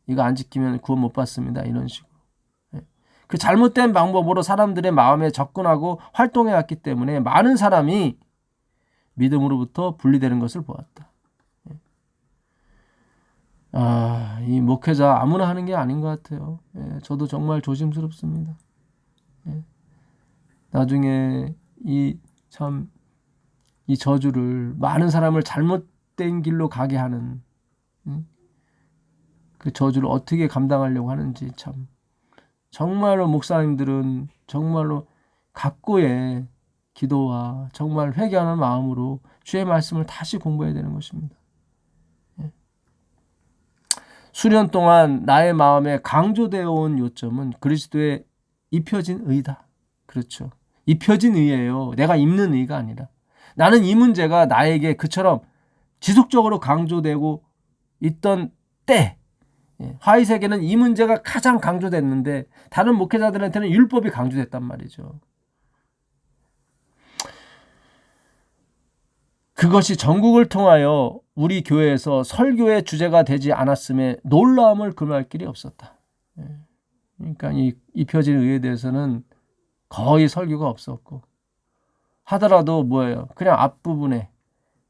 이거 안 지키면 구원 못 받습니다, 이런 식으로. 그 잘못된 방법으로 사람들의 마음에 접근하고 활동해왔기 때문에 많은 사람이 믿음으로부터 분리되는 것을 보았다. 이 목회자 아무나 하는 게 아닌 것 같아요. 저도 정말 조심스럽습니다. 나중에 이 저주를, 많은 사람을 잘못된 길로 가게 하는 그 저주를 어떻게 감당하려고 하는지, 참 정말로 목사님들은 정말로 각고의 기도와 정말 회개하는 마음으로 주의 말씀을 다시 공부해야 되는 것입니다. 수년 동안 나의 마음에 강조되어 온 요점은 그리스도의 입혀진 의다. 그렇죠. 입혀진 의예요. 내가 입는 의가 아니라. 나는 이 문제가 나에게 그처럼 지속적으로 강조되고 있던 때, 화이트에게는 이 문제가 가장 강조됐는데 다른 목회자들한테는 율법이 강조됐단 말이죠. 그것이 전국을 통하여 우리 교회에서 설교의 주제가 되지 않았음에 놀라움을 금할 길이 없었다. 그러니까 이 입혀진 의에 대해서는 거의 설교가 없었고, 하더라도 뭐예요? 그냥 앞부분에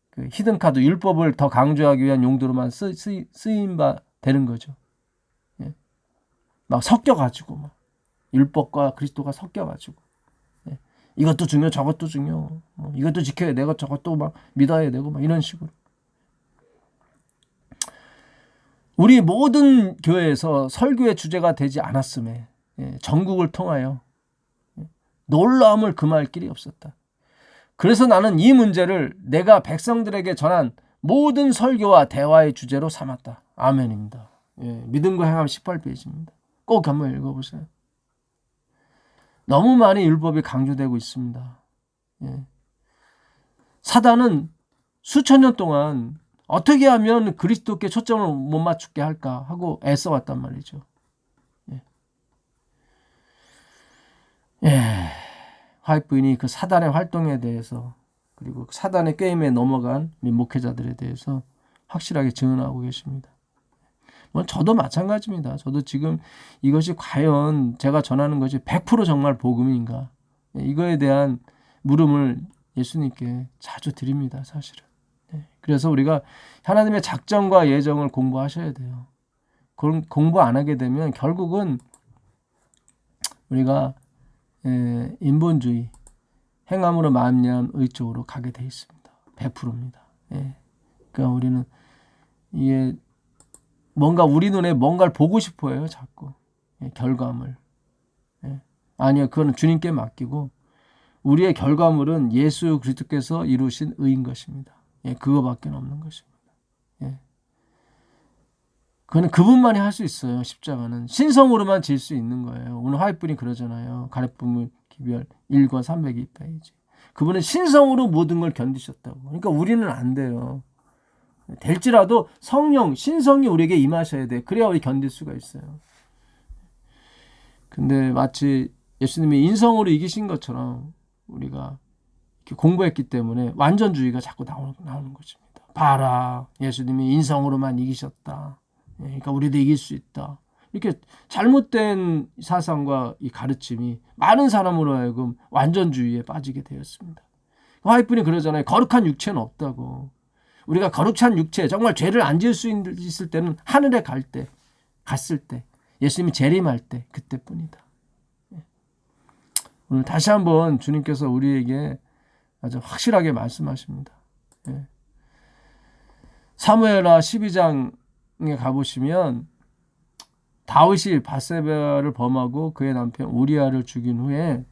그 히든카드, 율법을 더 강조하기 위한 용도로만 쓰임 바 되는 거죠. 막 섞여가지고, 막 율법과 그리스도가 섞여가지고, 이것도 중요, 저것도 중요, 이것도 지켜야 되고 저것도 막 믿어야 되고, 막 이런 식으로. 우리 모든 교회에서 설교의 주제가 되지 않았음에 전국을 통하여 놀라움을 금할 길이 없었다. 그래서 나는 이 문제를 내가 백성들에게 전한 모든 설교와 대화의 주제로 삼았다. 아멘입니다. 믿음과 행함 18페이지입니다. 꼭 한번 읽어보세요. 너무 많이 율법이 강조되고 있습니다. 사단은 수천 년 동안 어떻게 하면 그리스도께 초점을 못 맞추게 할까 하고 애써왔단 말이죠. 화이트 부인이 그 사단의 활동에 대해서, 그리고 사단의 게임에 넘어간 우리 목회자들에 대해서 확실하게 증언하고 계십니다. 저도 마찬가지입니다. 저도 지금 이것이 과연 제가 전하는 것이 100% 정말 복음인가, 이거에 대한 물음을 예수님께 자주 드립니다, 사실은. 그래서 우리가 하나님의 작정과 예정을 공부하셔야 돼요. 공부 안 하게 되면 결국은 우리가 인본주의, 행함으로 말미암은 의 쪽으로 가게 돼 있습니다. 100%입니다. 그러니까 우리는 이게 뭔가 우리 눈에 뭔가를 보고 싶어요, 자꾸. 결과물. 아니요, 그거는 주님께 맡기고 우리의 결과물은 예수 그리스도께서 이루신 의인 것입니다. 그거밖에 없는 것입니다. 그거는 그분만이 할 수 있어요. 십자가는 신성으로만 질 수 있는 거예요. 오늘 화이트분이 그러잖아요. 가랫부분 기별 1권 302페이지. 그분은 신성으로 모든 걸 견디셨다고. 그러니까 우리는 안 돼요. 될지라도 성령, 신성이 우리에게 임하셔야 돼. 그래야 우리 견딜 수가 있어요. 근데 마치 예수님이 인성으로 이기신 것처럼 우리가 이렇게 공부했기 때문에 완전주의가 자꾸 나오는 것입니다. 봐라, 예수님이 인성으로만 이기셨다. 그러니까 우리도 이길 수 있다. 이렇게 잘못된 사상과 이 가르침이 많은 사람으로 하여금 완전주의에 빠지게 되었습니다. 화이트분이 그러잖아요. 거룩한 육체는 없다고. 우리가 거룩한 육체, 정말 죄를 안 지을 수 있을 때는 하늘에 갔을 때, 예수님이 재림할 때, 그때뿐이다. 오늘 다시 한번 주님께서 우리에게 아주 확실하게 말씀하십니다. 사무엘하 12장에 가보시면 다윗이 밧세바를 범하고 그의 남편 우리아를 죽인 후에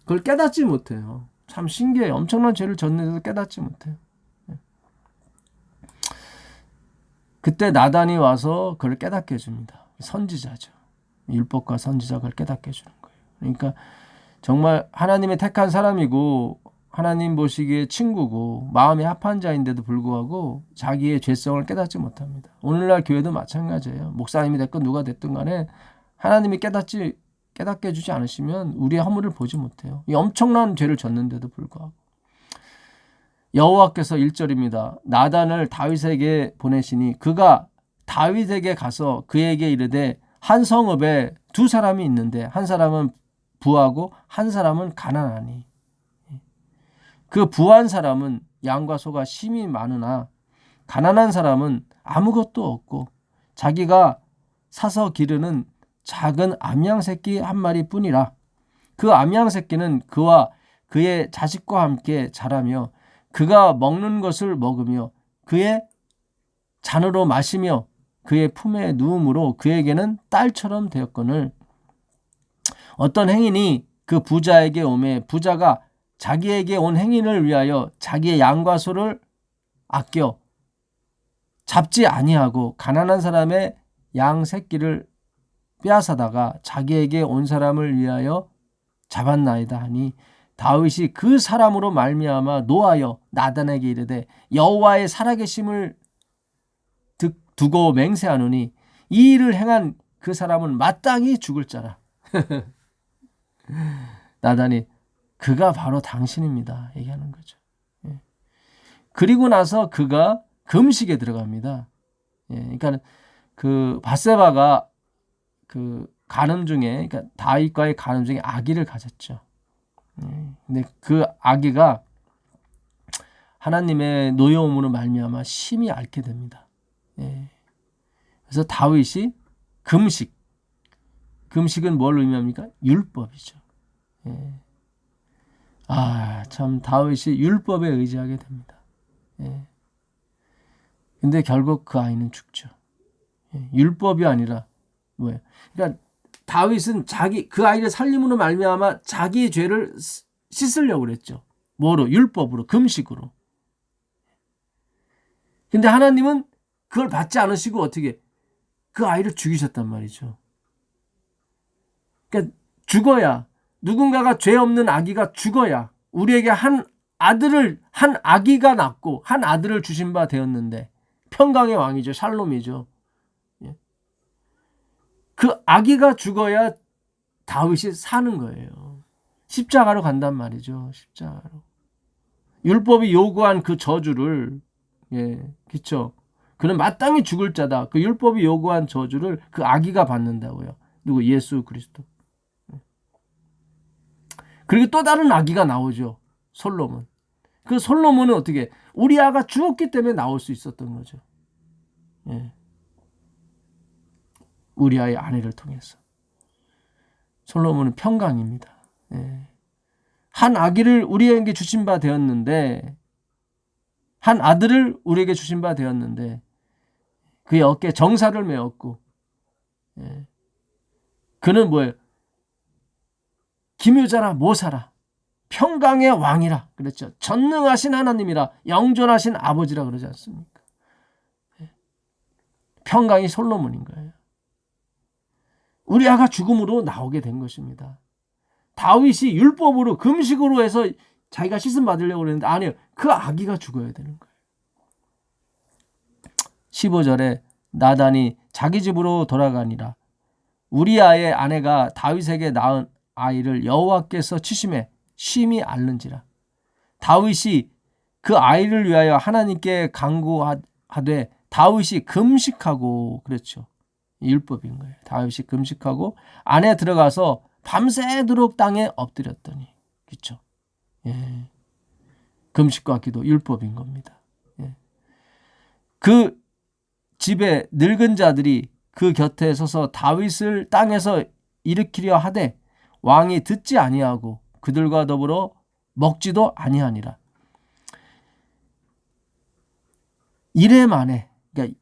그걸 깨닫지 못해요. 참 신기해요. 엄청난 죄를 졌는데도 깨닫지 못해요. 그때 나단이 와서 그걸 깨닫게 해줍니다. 선지자죠. 율법과 선지자가 그걸 깨닫게 해주는 거예요. 그러니까 정말 하나님의 택한 사람이고 하나님 보시기에 친구고 마음이 합한 자인데도 불구하고 자기의 죄성을 깨닫지 못합니다. 오늘날 교회도 마찬가지예요. 목사님이 됐건 누가 됐든 간에 하나님이 깨닫게 해주지 않으시면 우리의 허물을 보지 못해요. 이 엄청난 죄를 졌는데도 불구하고. 여호와께서 1절입니다. 나단을 다윗에게 보내시니 그가 다윗에게 가서 그에게 이르되 한 성읍에 두 사람이 있는데 한 사람은 부하고 한 사람은 가난하니 그 부한 사람은 양과 소가 심히 많으나 가난한 사람은 아무것도 없고 자기가 사서 기르는 작은 암양 새끼 한 마리뿐이라. 그 암양 새끼는 그와 그의 자식과 함께 자라며 그가 먹는 것을 먹으며 그의 잔으로 마시며 그의 품에 누움으로 그에게는 딸처럼 되었거늘 어떤 행인이 그 부자에게 오매 부자가 자기에게 온 행인을 위하여 자기의 양과 소를 아껴 잡지 아니하고 가난한 사람의 양 새끼를 빼앗아다가 자기에게 온 사람을 위하여 잡았나이다 하니 다윗이 그 사람으로 말미암아 노하여 나단에게 이르되 여호와의 살아계심을 두고 맹세하노니 이 일을 행한 그 사람은 마땅히 죽을 자라. 나단이 그가 바로 당신입니다 얘기하는 거죠. 그리고 나서 그가 금식에 들어갑니다. 그러니까 그 밧세바가 그 간음 중에, 그러니까 다윗과의 간음 중에 아기를 가졌죠. 근데 그 아기가 하나님의 노여움으로 말미암아 심히 앓게 됩니다. 그래서 다윗이 금식은 뭘 의미합니까? 율법이죠. 참 다윗이 율법에 의지하게 됩니다. 근데 결국 그 아이는 죽죠. 율법이 아니라 뭐예요? 그러니까 다윗은 그 아이를 살림으로 말미암아 자기의 죄를 씻으려고 그랬죠. 뭐로? 율법으로, 금식으로. 근데 하나님은 그걸 받지 않으시고 어떻게 그 아이를 죽이셨단 말이죠. 그러니까 죽어야, 누군가가 죄 없는 아기가 죽어야 우리에게 한 아기가 낳고 한 아들을 주신 바 되었는데 평강의 왕이죠. 샬롬이죠. 그 아기가 죽어야 다윗이 사는 거예요. 십자가로 간단 말이죠. 십자가로. 율법이 요구한 그 저주를, 그렇죠. 그는 마땅히 죽을 자다. 그 율법이 요구한 저주를 그 아기가 받는다고요. 누구? 예수 그리스도. 그리고 또 다른 아기가 나오죠. 솔로몬. 그 솔로몬은 어떻게? 우리아가 죽었기 때문에 나올 수 있었던 거죠. 우리아의 아내를 통해서. 솔로몬은 평강입니다. 한 아기를 우리에게 주신 바 되었는데, 한 아들을 우리에게 주신 바 되었는데, 그의 어깨에 정사를 메었고, 그는 뭐예요? 기묘자라 모사라 평강의 왕이라 그랬죠. 전능하신 하나님이라 영존하신 아버지라 그러지 않습니까? 평강이 솔로몬인 거예요. 우리아가 죽음으로 나오게 된 것입니다. 다윗이 율법으로 금식으로 해서 자기가 씻음 받으려고 그랬는데 아니요. 그 아기가 죽어야 되는 거예요. 15절에 나단이 자기 집으로 돌아가니라. 우리아의 아내가 다윗에게 낳은 아이를 여호와께서 치심해 심히 앓는지라. 다윗이 그 아이를 위하여 하나님께 간구하되 다윗이 금식하고, 그렇죠. 율법인 거예요. 다윗이 금식하고 안에 들어가서 밤새도록 땅에 엎드렸더니, 그렇죠. 예. 금식과 기도 율법인 겁니다. 예. 그 집에 늙은 자들이 그 곁에 서서 다윗을 땅에서 일으키려 하되 왕이 듣지 아니하고 그들과 더불어 먹지도 아니하니라. 이래 만에, 그러니까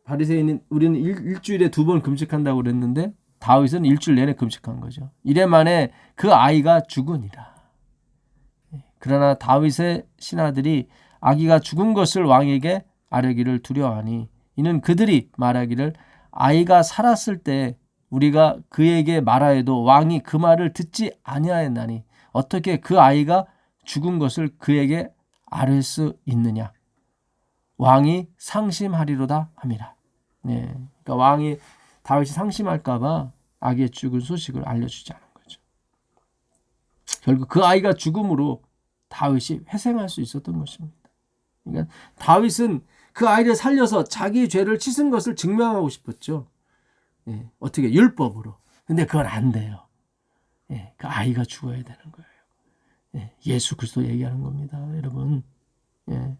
바리새인은 우리는 일주일에 2번 금식한다고 그랬는데 다윗은 일주일 내내 금식한 거죠. 이래 만에 그 아이가 죽으니라. 그러나 다윗의 신하들이 아기가 죽은 것을 왕에게 아뢰기를 두려워하니 이는 그들이 말하기를 아이가 살았을 때 우리가 그에게 말하여도 왕이 그 말을 듣지 아니하였나니 어떻게 그 아이가 죽은 것을 그에게 아뢰 수 있느냐. 왕이 상심하리로다 함이라. 네, 그러니까 왕이 다윗이 상심할까 봐 아기의 죽은 소식을 알려주지 않은 거죠. 결국 그 아이가 죽음으로 다윗이 회생할 수 있었던 것입니다. 그러니까 다윗은 그 아이를 살려서 자기 죄를 씻은 것을 증명하고 싶었죠. 예, 어떻게? 율법으로. 근데 그건 안 돼요. 예, 그 아이가 죽어야 되는 거예요. 예, 예수 그리스도 얘기하는 겁니다, 여러분. 예,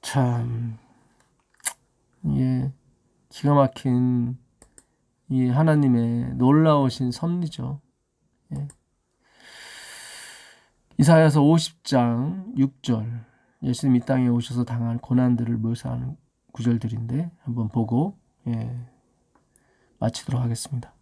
참, 예, 기가 막힌 이 하나님의 놀라우신 섭리죠. 예. 이사야서 50장 6절, 예수님 이 땅에 오셔서 당한 고난들을 묘사하는 구절들인데 한번 보고 마치도록 하겠습니다.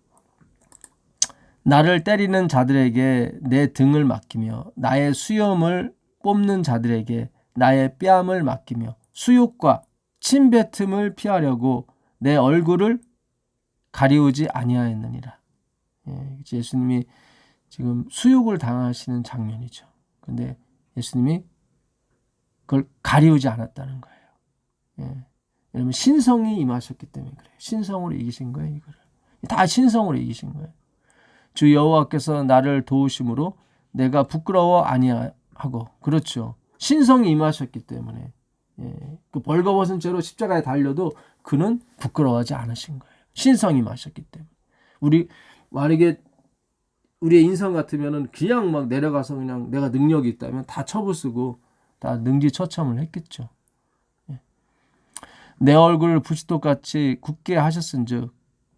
나를 때리는 자들에게 내 등을 맡기며 나의 수염을 뽑는 자들에게 나의 뺨을 맡기며 수욕과 침뱉음을 피하려고 내 얼굴을 가리우지 아니하였느니라. 예수님이 지금 수욕을 당하시는 장면이죠. 근데 예수님이 그걸 가리우지 않았다는 거예요. 예. 여러분, 신성이 임하셨기 때문에 그래요. 신성으로 이기신 거예요, 이거를. 다 신성으로 이기신 거예요. 주 여호와께서 나를 도우심으로 내가 부끄러워 아니하고, 그렇죠. 신성이 임하셨기 때문에, 예. 그 벌거벗은 채로 십자가에 달려도 그는 부끄러워하지 않으신 거예요. 신성이 임하셨기 때문에. 만약에 우리의 인성 같으면은 그냥 막 내려가서 그냥 내가 능력이 있다면 다 처부수고 다 능지처참을 했겠죠. 내 얼굴을 부싯돌같이 굳게 하셨은즉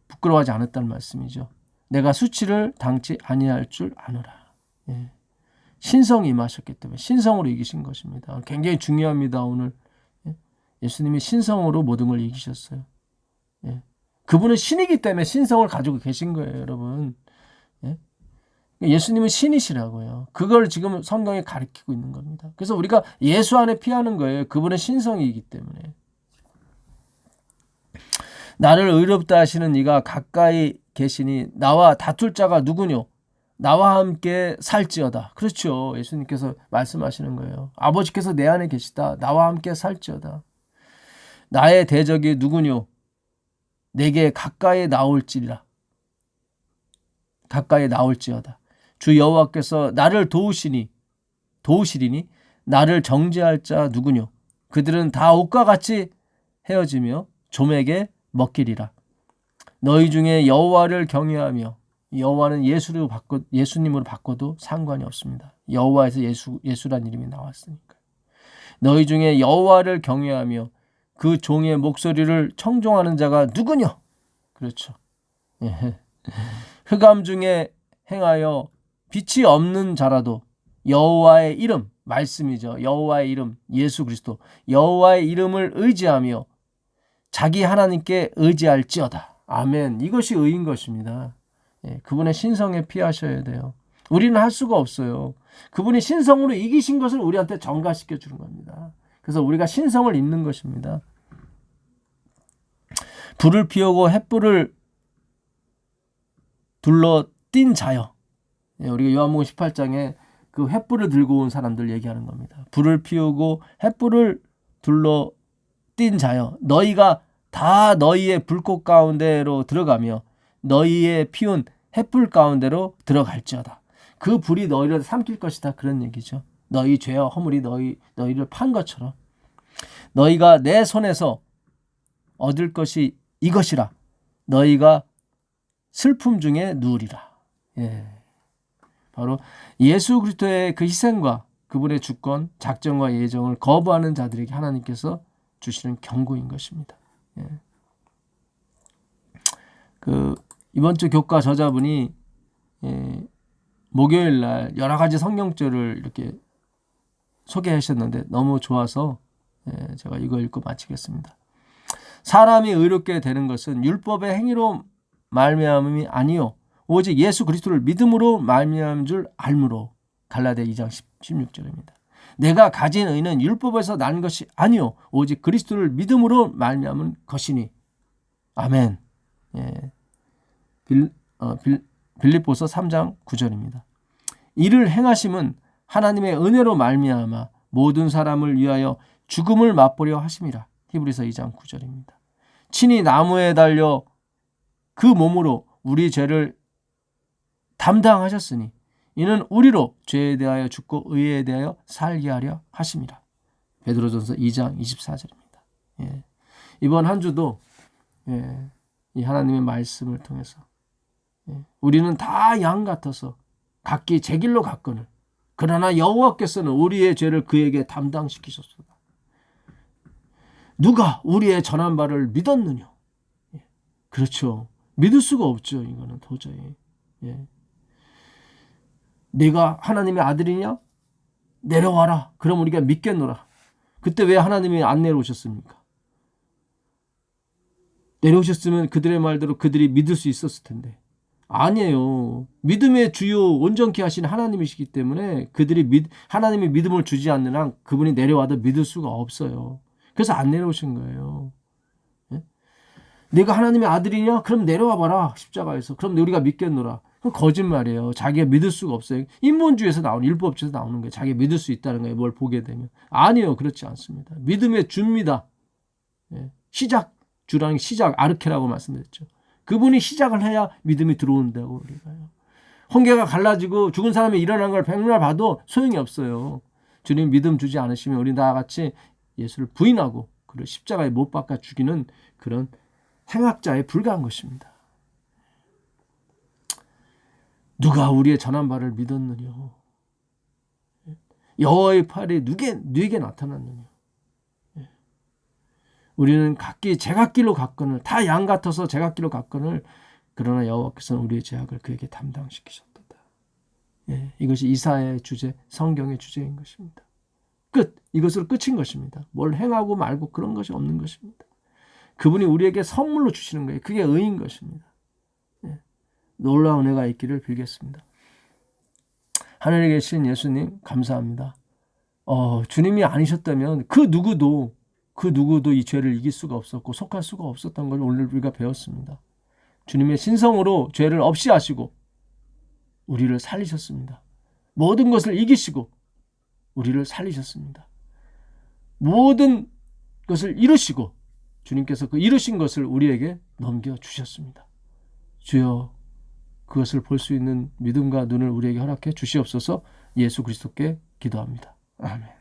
부끄러워하지 않았다는 말씀이죠. 내가 수치를 당치 아니할 줄 아노라. 예. 신성이 임하셨기 때문에 신성으로 이기신 것입니다. 굉장히 중요합니다. 오늘 예수님이 신성으로 모든 걸 이기셨어요. 예. 그분은 신이기 때문에 신성을 가지고 계신 거예요, 여러분. 예? 예수님은 신이시라고요. 그걸 지금 성경에 가르치고 있는 겁니다. 그래서 우리가 예수 안에 피하는 거예요. 그분은 신성이기 때문에. 나를 의롭다 하시는 이가 가까이 계시니 나와 다툴 자가 누구뇨? 나와 함께 살지어다. 그렇죠. 예수님께서 말씀하시는 거예요. 아버지께서 내 안에 계시다. 나와 함께 살지어다. 나의 대적이 누구뇨? 내게 가까이 나올지라. 가까이 나올지어다. 주 여호와께서 나를 도우시리니 나를 정죄할 자 누구뇨? 그들은 다 옷과 같이 헤어지며 좀에게 먹기리라. 너희 중에 여호와를 경외하며, 여호와는 예수님으로 바꿔도 상관이 없습니다. 여호와에서 예수란 이름이 나왔으니까. 너희 중에 여호와를 경외하며 그 종의 목소리를 청종하는 자가 누구뇨? 그렇죠. 흑암 중에 행하여 빛이 없는 자라도 여호와의 이름, 말씀이죠. 여호와의 이름, 예수 그리스도, 여호와의 이름을 의지하며 자기 하나님께 의지할지어다. 아멘. 이것이 의인 것입니다. 그분의 신성에 피하셔야 돼요. 우리는 할 수가 없어요. 그분이 신성으로 이기신 것을 우리한테 전가시켜 주는 겁니다. 그래서 우리가 신성을 입는 것입니다. 불을 피우고 횃불을 둘러 띈 자여. 우리가 요한복음 18장에 그 횃불을 들고 온 사람들 얘기하는 겁니다. 불을 피우고 횃불을 둘러 띈 자여, 너희가 다 너희의 불꽃 가운데로 들어가며 너희의 피운 횃불 가운데로 들어갈지어다. 그 불이 너희를 삼킬 것이다. 그런 얘기죠. 너희 죄와 허물이 너희를 판 것처럼 너희가 내 손에서 얻을 것이 이것이라. 너희가 슬픔 중에 누우리라. 예. 바로 예수 그리스도의 그 희생과 그분의 주권, 작정과 예정을 거부하는 자들에게 하나님께서 주시는 경고인 것입니다. 예. 이번 주 교과 저자분이 목요일 날 여러 가지 성경절을 이렇게 소개하셨는데 너무 좋아서 제가 이거 읽고 마치겠습니다. 사람이 의롭게 되는 것은 율법의 행위로 말미암음이 아니요 오직 예수 그리스도를 믿음으로 말미암은 줄 알므로. 갈라디아 2장 16절입니다. 내가 가진 의는 율법에서 난 것이 아니요 오직 그리스도를 믿음으로 말미암은 것이니. 아멘. 예. 빌립보서 3장 9절입니다. 이를 행하심은 하나님의 은혜로 말미암아 모든 사람을 위하여 죽음을 맛보려 하심이라. 히브리서 2장 9절입니다. 친히 나무에 달려 그 몸으로 우리 죄를 담당하셨으니 이는 우리로 죄에 대하여 죽고 의에 대하여 살게 하려 하심이라. 베드로전서 2장 24절입니다. 예. 이번 한 주도 이 하나님의 말씀을 통해서 우리는 다 양 같아서 각기 제 길로 갔거늘 그러나 여호와께서는 우리의 죄를 그에게 담당시키셨도다. 누가 우리의 전한 바를 믿었느냐? 그렇죠. 믿을 수가 없죠. 이거는 도저히. 내가 하나님의 아들이냐? 내려와라. 그럼 우리가 믿겠노라. 그때 왜 하나님이 안 내려오셨습니까? 내려오셨으면 그들의 말대로 그들이 믿을 수 있었을 텐데. 아니에요. 믿음의 주요 온전케 하신 하나님이시기 때문에 그들이 하나님이 믿음을 주지 않는 한 그분이 내려와도 믿을 수가 없어요. 그래서 안 내려오신 거예요. 내가 하나님의 아들이냐? 그럼 내려와 봐라. 십자가에서. 그럼 우리가 믿겠노라. 그건 거짓말이에요. 자기가 믿을 수가 없어요. 인본주의에서 나오는, 율법주의에서 나오는 거예요. 자기가 믿을 수 있다는 거예요. 뭘 보게 되면. 아니요. 그렇지 않습니다. 믿음의 주입니다. 시작. 주라는 시작. 아르케라고 말씀드렸죠. 그분이 시작을 해야 믿음이 들어온다고 우리가요. 홍게가 갈라지고 죽은 사람이 일어난 걸 백날 봐도 소용이 없어요. 주님 믿음 주지 않으시면 우리 나같이 예수를 부인하고 그를 십자가에 못 박아 죽이는 그런 행악자에 불과한 것입니다. 누가 우리의 전한 바를 믿었느냐? 여호와의 팔이 누구에게 나타났느냐? 우리는 각기 제각길로 갔거늘 다 양 같아서 제각길로 갔거늘 그러나 여호와께서는 우리의 죄악을 그에게 담당시키셨도다. 이것이 이사야의 주제, 성경의 주제인 것입니다. 끝. 이것으로 끝인 것입니다. 뭘 행하고 말고 그런 것이 없는 것입니다. 그분이 우리에게 선물로 주시는 거예요. 그게 의인 것입니다. 놀라운 은혜가 있기를 빌겠습니다. 하늘에 계신 예수님 감사합니다. 주님이 아니셨다면 그 누구도 이 죄를 이길 수가 없었고 속할 수가 없었던 걸 오늘 우리가 배웠습니다. 주님의 신성으로 죄를 없이 하시고 우리를 살리셨습니다. 모든 것을 이기시고 우리를 살리셨습니다. 모든 것을 이루시고 주님께서 그 이루신 것을 우리에게 넘겨주셨습니다. 주여 그것을 볼 수 있는 믿음과 눈을 우리에게 허락해 주시옵소서. 예수 그리스도께 기도합니다. 아멘.